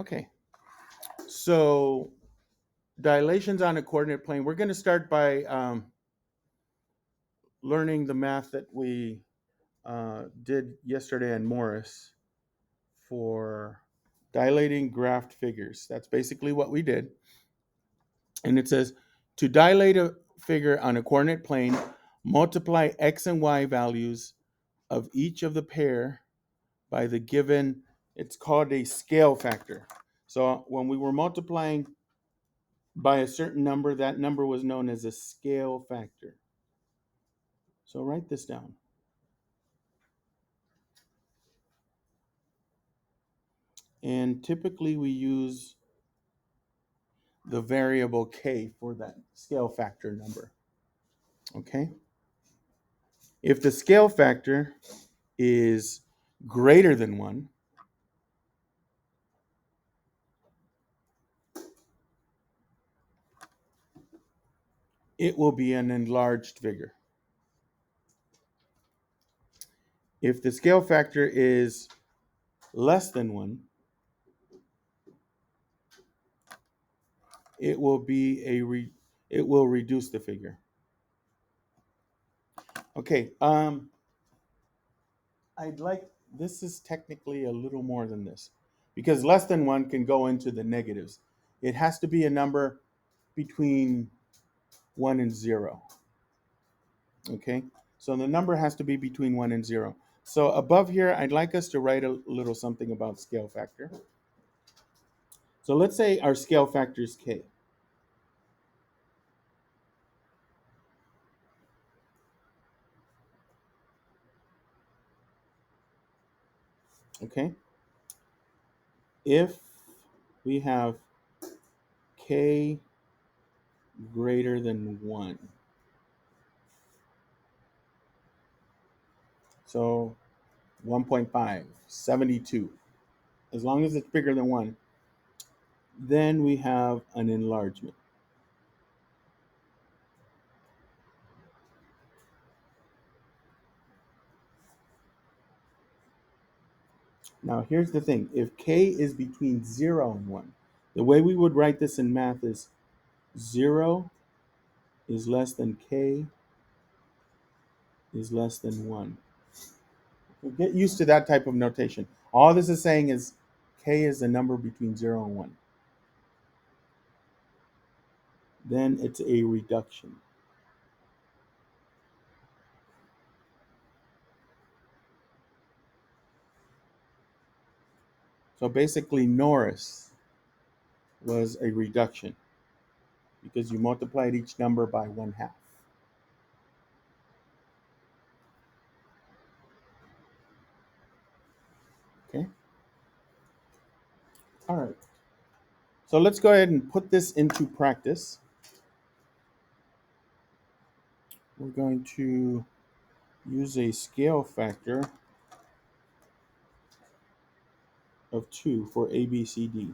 Okay, so dilations on a coordinate plane. We're going to start by learning the math that we did yesterday in Morris for dilating graphed figures. That's basically what we did. And it says to dilate a figure on a coordinate plane, multiply x and y values of each of the pair by the given, it's called a scale factor. So when we were multiplying by a certain number, that number was known as a scale factor. So write this down. And typically we use the variable k for that scale factor number. Okay? If the scale factor is greater than 1, it will be an enlarged figure. If the scale factor is less than 1, it will be it will reduce the figure. Okay, this is technically a little more than this, because less than 1 can go into the negatives. It has to be a number between 1 and 0. Okay, so the number has to be between 1 and 0. So above here, I'd like us to write a little something about scale factor. So let's say our scale factor is k. Okay, if we have k greater than 1, so 1.5, 72, as long as it's bigger than 1, then we have an enlargement. Now here's the thing, if k is between 0 and 1, the way we would write this in math is 0 is less than k is less than 1. Get used to that type of notation. All this is saying is k is a number between 0 and 1. Then it's a reduction. So basically, Norris was a reduction because you multiplied each number by 1/2. Okay. All right. So let's go ahead and put this into practice. We're going to use a scale factor of 2 for A, B, C, D.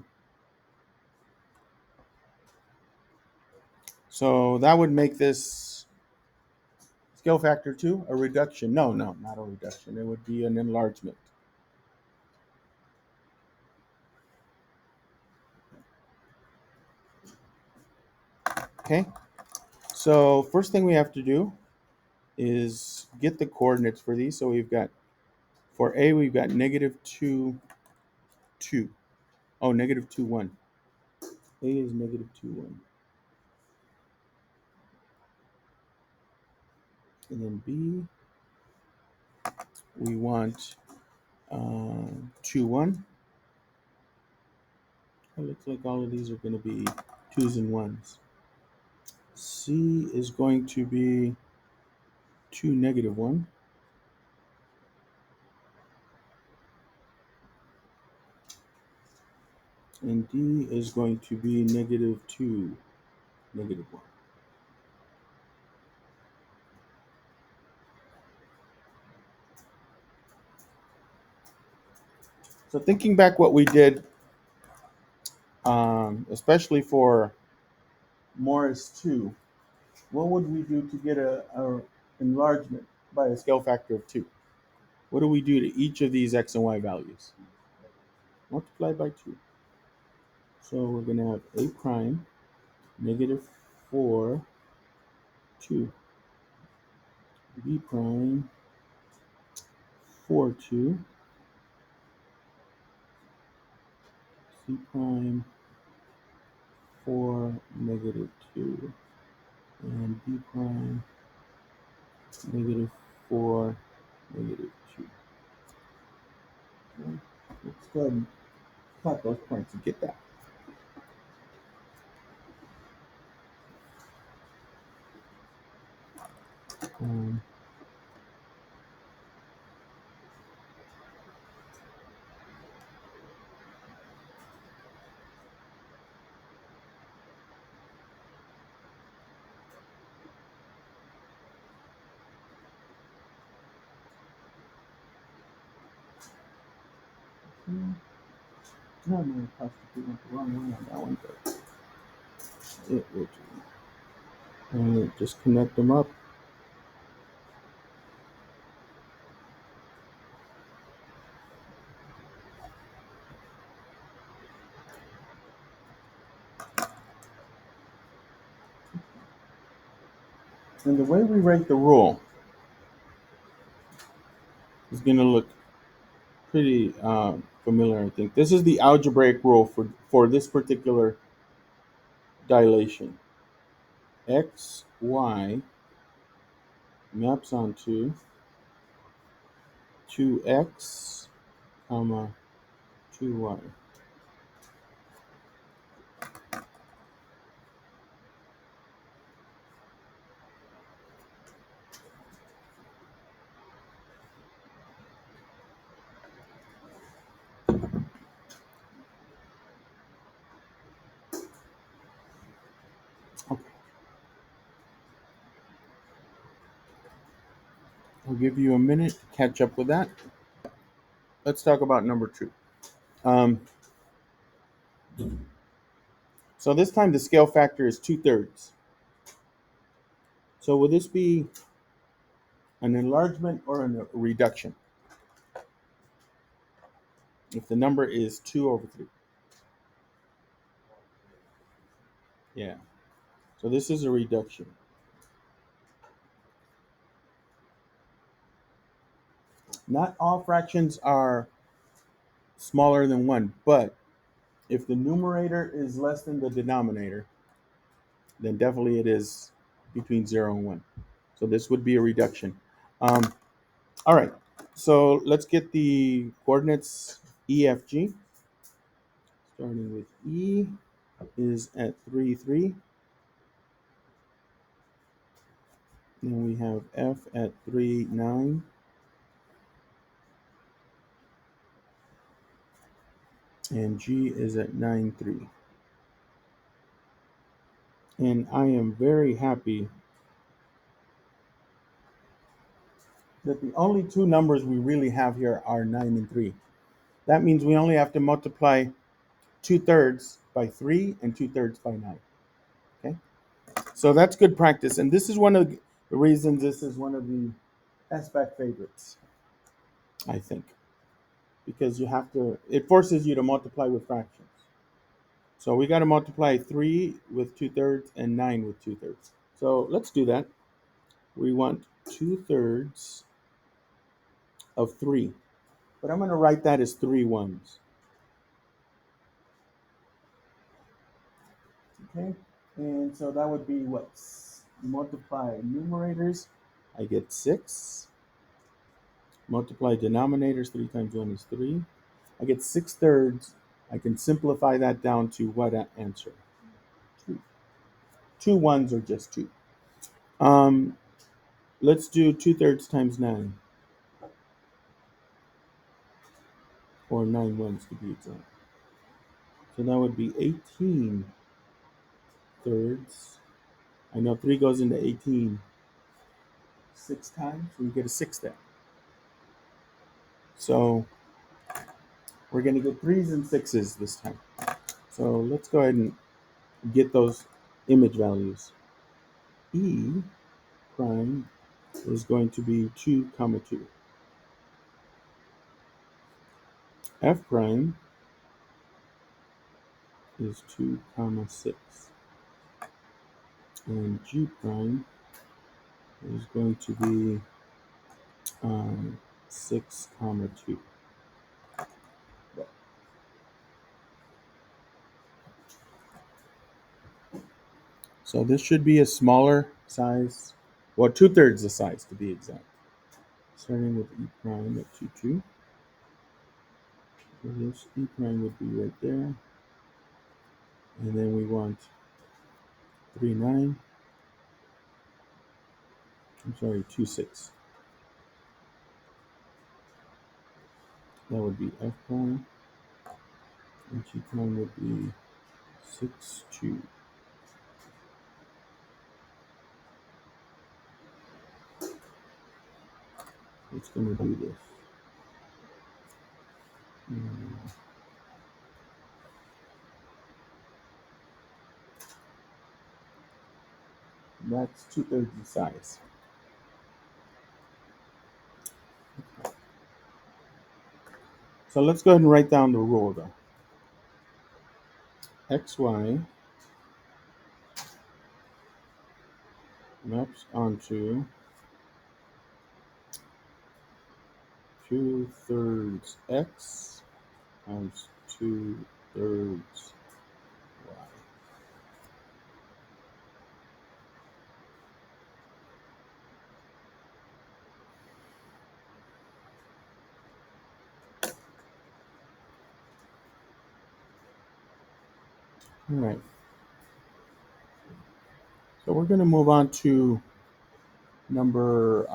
So that would make this scale factor 2 a reduction. No, not a reduction. It would be an enlargement. Okay. So first thing we have to do is get the coordinates for these. So we've got, for A, we've got -2, 2. Oh, -2, 1. A is -2, 1. And then B, we want 2, 1. It looks like all of these are going to be 2s and 1s. C is going to be 2, -1. And D is going to be -2, -1. So thinking back what we did, especially for Morris 2, what would we do to get a enlargement by a scale factor of 2? What do we do to each of these x and y values? Multiply by 2. So we're going to have A prime, negative 4, 2. B prime, 4, 2. C prime, 4, negative 2. And B prime, negative 4, negative 2. Okay. Let's go ahead and plot those points and get that. Um, no, no, possibly went the wrong way on that one, but it will do. And just connect them up. And the way we write the rule is going to look pretty familiar, I think. This is the algebraic rule for this particular dilation. X, Y maps onto 2x, comma, 2y. Okay. I'll give you a minute to catch up with that. Let's talk about number 2. Um, so this time the scale factor is 2/3. So will this be an enlargement or a reduction? If the number is 2/3. Yeah. So this is a reduction. Not all fractions are smaller than 1, but if the numerator is less than the denominator, then definitely it is between 0 and 1. So this would be a reduction. All right, so let's get the coordinates EFG. Starting with E is at 3, 3. Then we have F at 3, 9. And G is at 9, 3. And I am very happy that the only two numbers we really have here are 9 and 3. That means we only have to multiply 2/3 by 3 and 2/3 by 9. Okay, so that's good practice. And this is one of the reasons this is one of the SBAC favorites, I think, because it forces you to multiply with fractions. So we got to multiply 3 with 2/3 and 9 with 2/3. So let's do that. We want 2/3 of 3. But I'm going to write that as 3 ones. Okay, and so that would be what? Multiply numerators, I get 6. Multiply denominators, 3 times 1 is 3. I get 6/3. I can simplify that down to what answer? 2. 2 ones are just 2. Let's do 2/3 times 9, or 9 ones to be exact. So that would be 18/3. I know 3 goes into 18 6 times, so we get a 6 there. So we're going to get 3s and 6s this time. So let's go ahead and get those image values. E prime is going to be 2, 2. F prime is 2 comma 6. And G prime is going to be 6 comma 2. So this should be a smaller size, well, 2/3 the size to be exact. Starting with E prime at 2, 2. So this E prime would be right there. And then we want 3, 9. I'm sorry, 2, 6. That would be F prime. And G prime would be 6, 2. It's going to do this. That's 2/3 the size. So let's go ahead and write down the rule though. XY maps onto 2/3 X times 2/3 Y. All right. So we're going to move on to number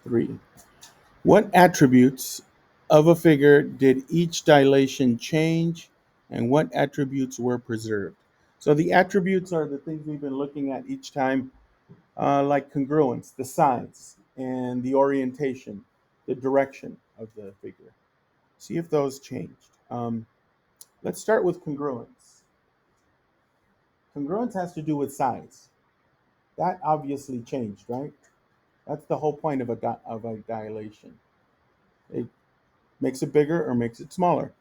3. What attributes of a figure did each dilation change, and what attributes were preserved? So the attributes are the things we've been looking at each time, like congruence, the size, and the orientation, the direction of the figure. See if those changed. Let's start with congruence. Congruence has to do with size. That obviously changed, right? That's the whole point of a dilation. It makes it bigger or makes it smaller.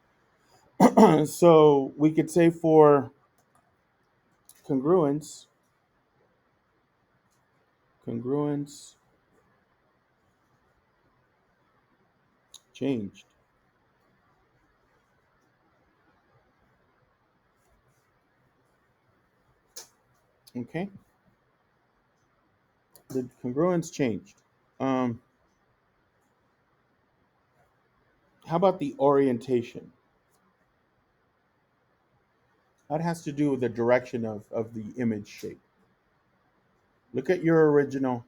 So we could say for congruence, congruence changed. Okay, the congruence changed. Um, how about the orientation? That has to do with the direction of the image shape. Look at your original,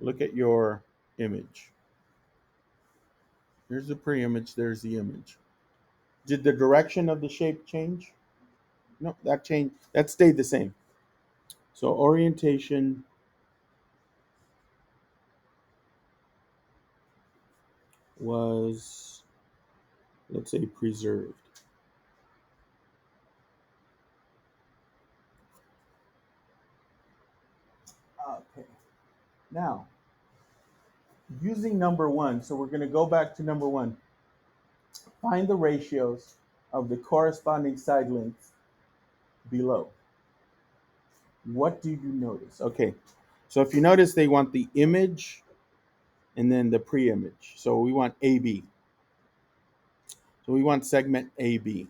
look at your image. Here's the pre-image, there's the image. Did the direction of the shape change? No, that changed. That stayed the same. So orientation was, let's say, preserved. Okay. Now, using number 1, so we're going to go back to number 1. Find the ratios of the corresponding side lengths below. What do you notice? Okay. So if you notice, they want the image and then the pre-image. So we want AB. So we want segment AB.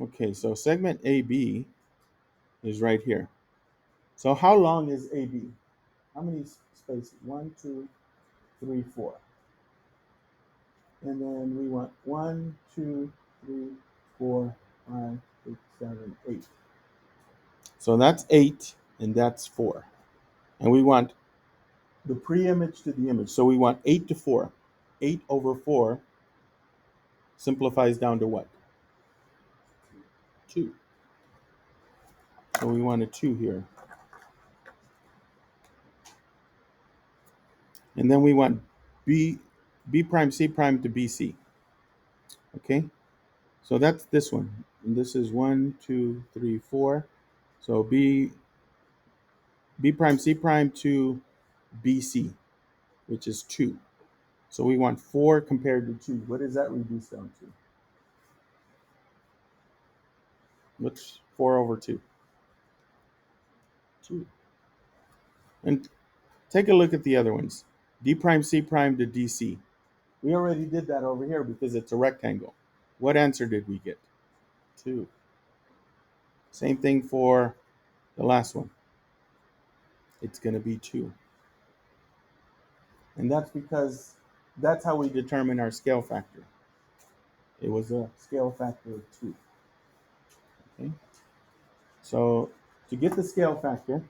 Okay, so segment AB is right here. So how long is AB? How many spaces? 1, 2, 3, 4. And then we want 1, 2, 3, 4, 5, 6, 7, 8. So that's 8 and that's 4. And we want the pre-image to the image. So we want 8 to 4. 8 over 4 simplifies down to what? 2. So we want a 2 here. And then we want B prime C prime to BC. Okay? So that's this one. And this is 1, 2, 3, 4. So B prime C prime to BC, which is 2. So we want 4 compared to 2. What does that reduce down to? What's 4 over 2? 2. And take a look at the other ones. D prime, C prime to DC. We already did that over here because it's a rectangle. What answer did we get? 2. Same thing for the last one. It's going to be 2. And that's because that's how we determine our scale factor. It was a scale factor of 2. Okay? So to get the scale factor,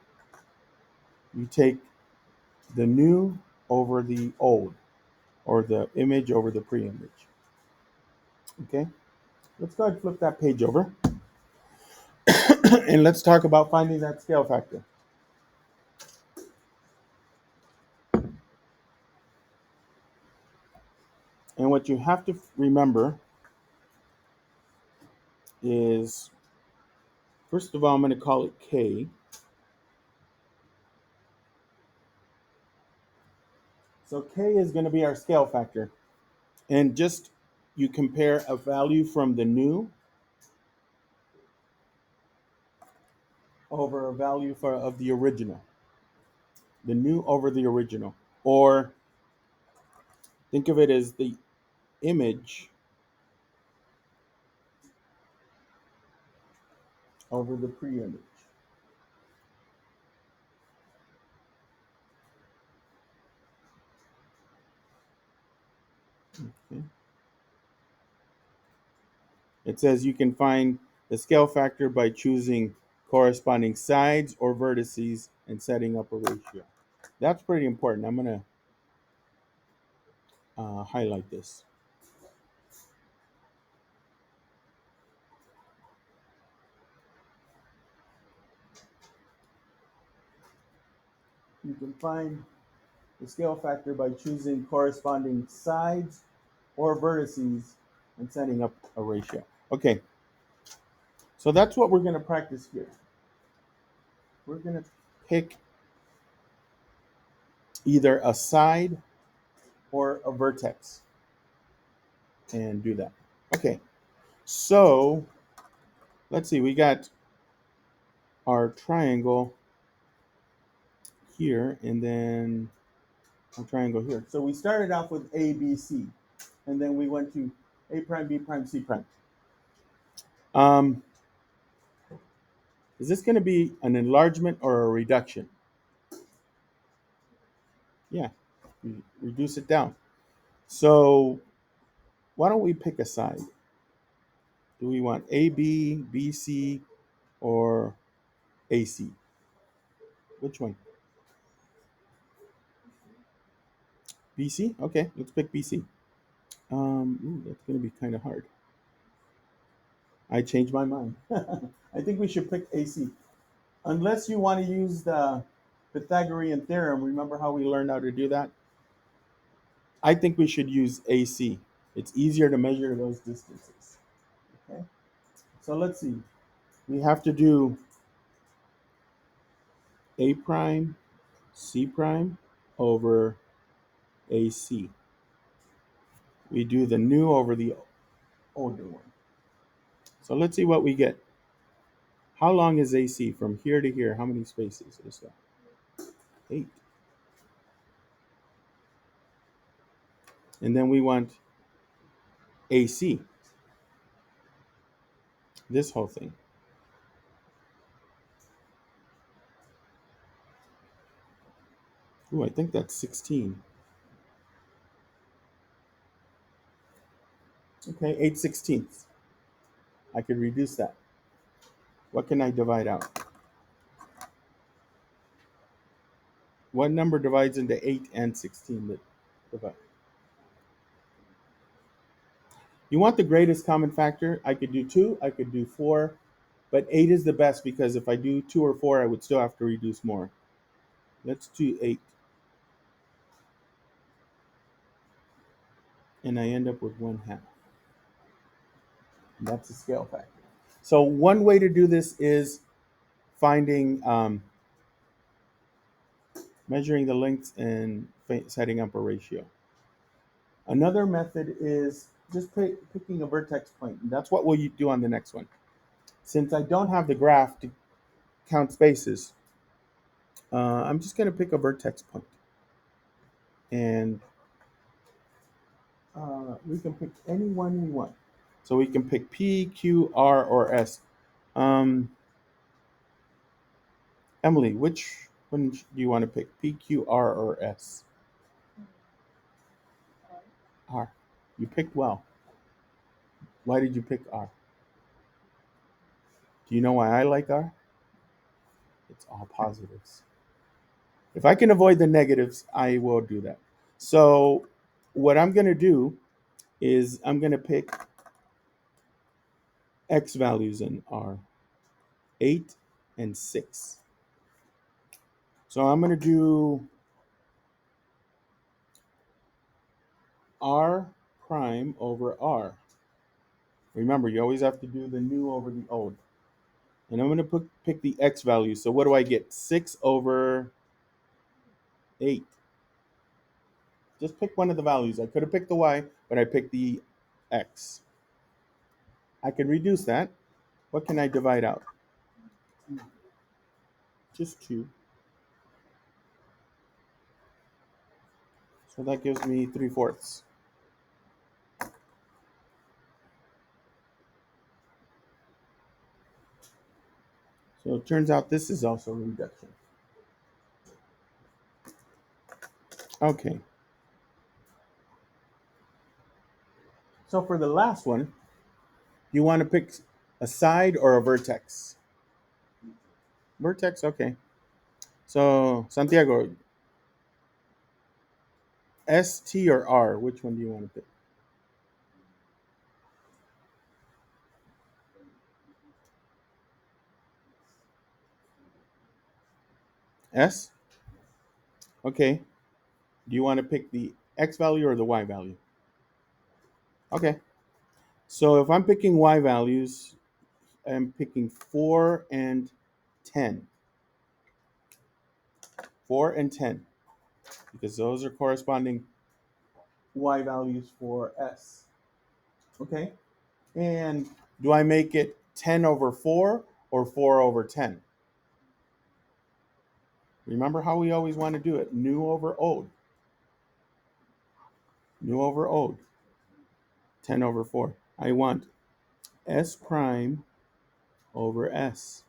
you take the new over the old, or the image over the pre-image. Okay? Let's go ahead and flip that page over. And let's talk about finding that scale factor. And what you have to remember is, first of all, I'm going to call it K. So K is going to be our scale factor. And just you compare a value from the new over a value of the original. The new over the original. Or think of it as the image over the pre-image. Okay. It says you can find the scale factor by choosing corresponding sides or vertices and setting up a ratio. That's pretty important. I'm going to highlight this. You can find the scale factor by choosing corresponding sides or vertices and setting up a ratio. Okay, so that's what we're going to practice here. We're going to pick either a side or a vertex and do that. Okay, so let's see, we got our triangle here and then a triangle here. So we started off with A, B, C, and then we went to A prime, B prime, C prime. Is this going to be an enlargement or a reduction? Yeah, reduce it down. So why don't we pick a side? Do we want AB, BC, or AC? Which one? BC? Okay, let's pick BC. That's going to be kind of hard. I changed my mind. I think we should pick AC. Unless you want to use the Pythagorean theorem. Remember how we learned how to do that? I think we should use AC. It's easier to measure those distances. Okay. So let's see. We have to do A prime, C prime over AC. We do the new over the older one. So let's see what we get. How long is AC from here to here? How many spaces is that? 8. And then we want AC, this whole thing. Ooh, I think that's 16. Okay, 8/16. I could reduce that. What can I divide out? What number divides into 8 and 16? That divide? You want the greatest common factor? I could do 2, I could do 4, but 8 is the best because if I do 2 or 4, I would still have to reduce more. Let's do 8. And I end up with 1/2. That's the scale factor. So one way to do this is finding, measuring the lengths and setting up a ratio. Another method is just picking a vertex point. And that's what we'll do on the next one. Since I don't have the graph to count spaces, I'm just going to pick a vertex point. And we can pick any one we want. So we can pick P, Q, R, or S. Um, Emily, which one do you want to pick? P, Q, R, or S? R. You picked well. Why did you pick R? Do you know why I like R? It's all positives. If I can avoid the negatives, I will do that. So what I'm going to do is I'm going to pick X values in R, 8 and 6. So I'm going to do R prime over R. Remember, you always have to do the new over the old. And I'm going to pick the X value. So what do I get? 6 over 8. Just pick one of the values. I could have picked the Y, but I picked the X. I can reduce that. What can I divide out? Just 2. So that gives me 3/4. So it turns out this is also a reduction. Okay. So for the last one, you want to pick a side or a vertex? Vertex, okay. So Santiago, S, T, or R? Which one do you want to pick? S? Okay. Do you want to pick the X value or the Y value? Okay. So if I'm picking Y values, I'm picking 4 and 10. 4 and 10. Because those are corresponding Y values for S. Okay. And do I make it 10 over 4 or 4 over 10? Remember how we always want to do it. New over old. New over old. 10 over 4. I want S prime over S,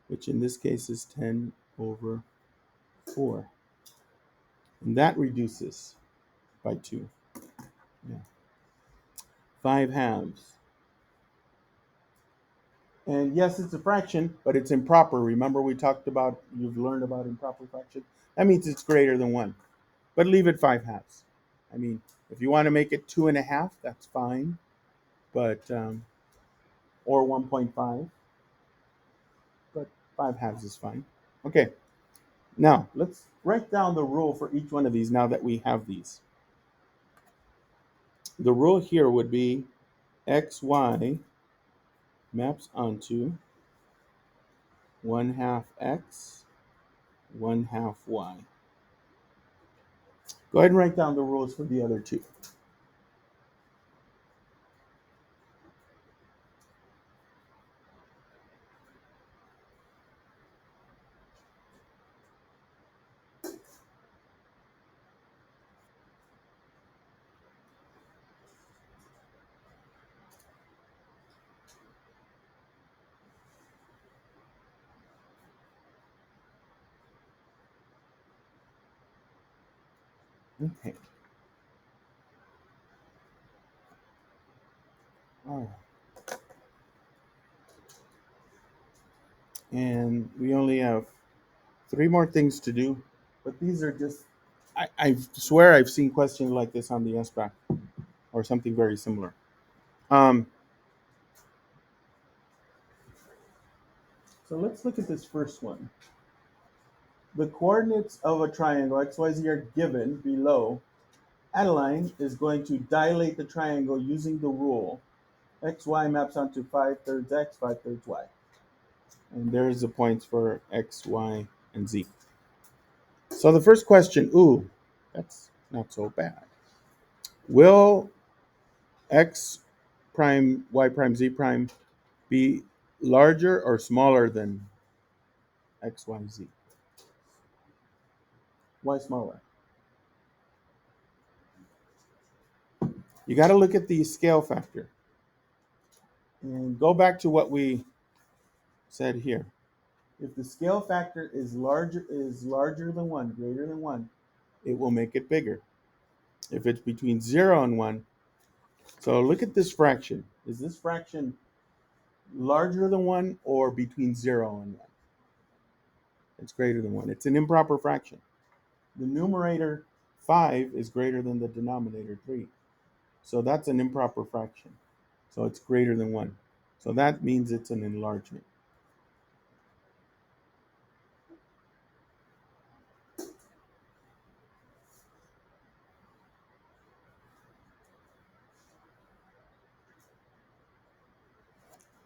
which in this case is 10 over 4. And that reduces by 2. Yeah. 5/2. And yes, it's a fraction, but it's improper. Remember we talked about, you've learned about improper fraction? That means it's greater than 1. But leave it 5/2. I mean, if you want to make it 2.5, that's fine. But, or 1.5, but 5/2 is fine. Okay, now let's write down the rule for each one of these now that we have these. The rule here would be xy maps onto 1/2 x, 1/2 y. Go ahead and write down the rules for the other two. Okay. All right. And we only have 3 more things to do, but these are just, I swear I've seen questions like this on the SBAC or something very similar. Um, so let's look at this first one. The coordinates of a triangle XYZ are given below. Adeline is going to dilate the triangle using the rule XY maps onto 5/3 X, 5/3 Y. And there's the points for X, Y, and Z. So the first question, ooh, that's not so bad. Will X prime, Y prime, Z prime be larger or smaller than x, y, z? Why smaller? You got to look at the scale factor and go back to what we said here. If the scale factor is larger than 1, greater than 1, it will make it bigger. If it's between 0 and 1, so look at this fraction. Is this fraction larger than 1 or between 0 and 1? It's greater than 1. It's an improper fraction. The numerator 5 is greater than the denominator 3. So that's an improper fraction. So it's greater than 1. So that means it's an enlargement.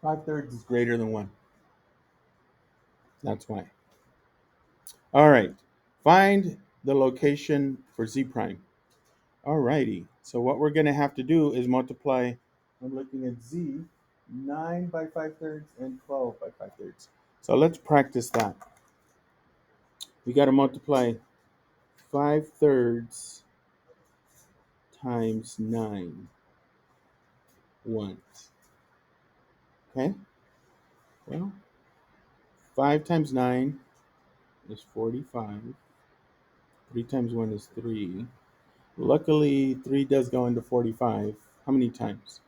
Five-thirds is greater than 1. That's why. All right. Find the location for z prime. All righty. So what we're going to have to do is multiply. I'm looking at z, 9 by 5/3 and 12 by 5/3. So let's practice that. We got to multiply 5/3 times 9 once. Okay? Well, 5 times 9 is 45. 3 times 1 is 3. Luckily, 3 does go into 45. How many times?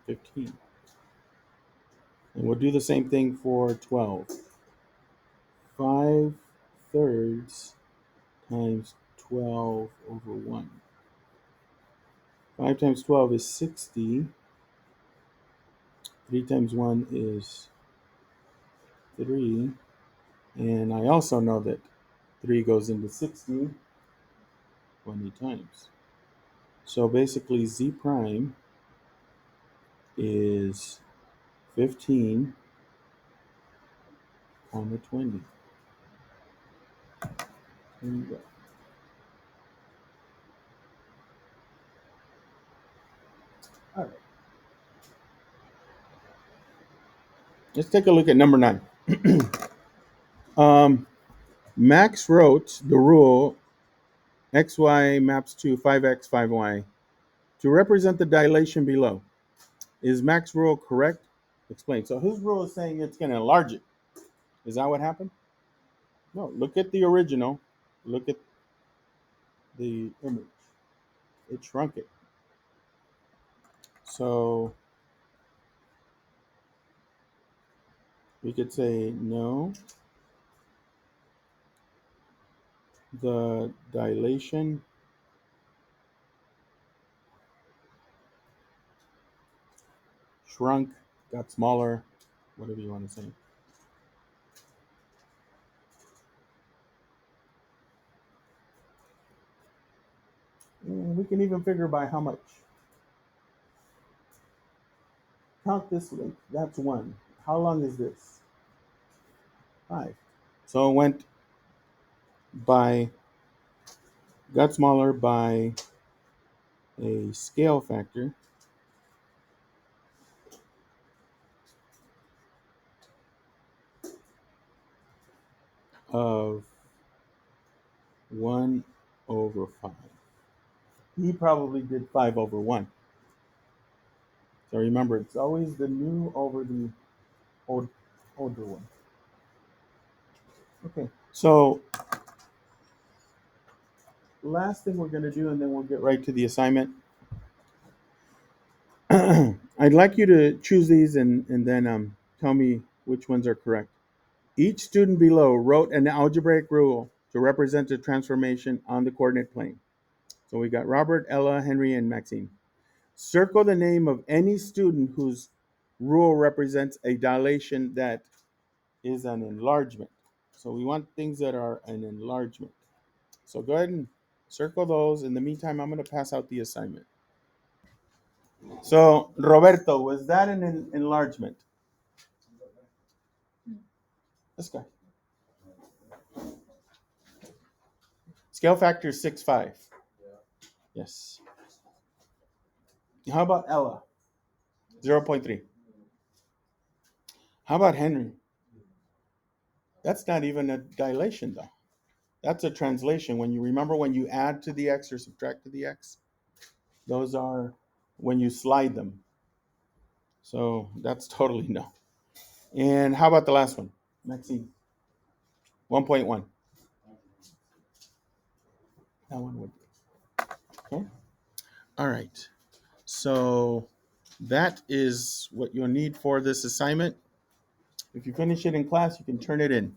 15. And we'll do the same thing for 12. 5/3 times 12 over 1. 5 times 12 is 60. 3 times 1 is 3. And I also know that 3 goes into 60 20 times. So basically, z prime is 15 on the 20. There you go. All right. Let's take a look at number 9. Max wrote the rule xy maps to 5x, 5y to represent the dilation below. Is Max's rule correct? Explain. So his rule is saying it's going to enlarge it. Is that what happened? No. Look at the original. Look at the image. It shrunk it. So we could say no. The dilation shrunk, got smaller, whatever you want to say. And we can even figure by how much. Count this length. That's 1. How long is this? 5. So it got smaller by a scale factor of 1 over 5. He probably did 5 over 1. So remember, it's always the new over the older one. Okay, so last thing we're going to do, and then we'll get right to the assignment. I'd like you to choose these and then tell me which ones are correct. Each student below wrote an algebraic rule to represent a transformation on the coordinate plane. So we got Robert, Ella, Henry, and Maxine. Circle the name of any student whose rule represents a dilation that is an enlargement. So we want things that are an enlargement. So go ahead and circle those. In the meantime, I'm going to pass out the assignment. So Roberto, was that an enlargement? This guy. Scale factor is 6.5. Yes. How about Ella? 0.3. How about Henry? That's not even a dilation, though. That's a translation. When you remember when you add to the x or subtract to the x, those are when you slide them. So that's totally no. And how about the last one? Maxine? 1.1. That one would be. Okay. All right. So that is what you'll need for this assignment. If you finish it in class, you can turn it in.